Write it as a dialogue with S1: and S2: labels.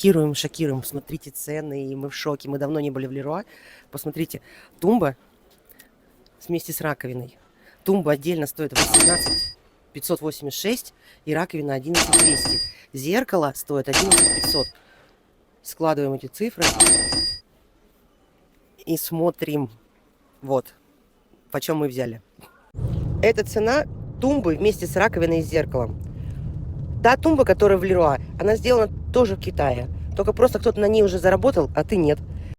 S1: шокируем, шокируем. Смотрите цены, и мы в шоке. Мы давно не были в Леруа. Посмотрите, тумба вместе с раковиной. Тумба отдельно стоит 18 586 и раковина 11 200. Зеркало стоит 11 500. Складываем эти цифры и смотрим. Вот, почем мы взяли. Это цена тумбы вместе с раковиной и зеркалом. Та тумба, которая в Леруа, она сделана тоже в Китае. Только просто кто-то на ней уже заработал, а ты нет.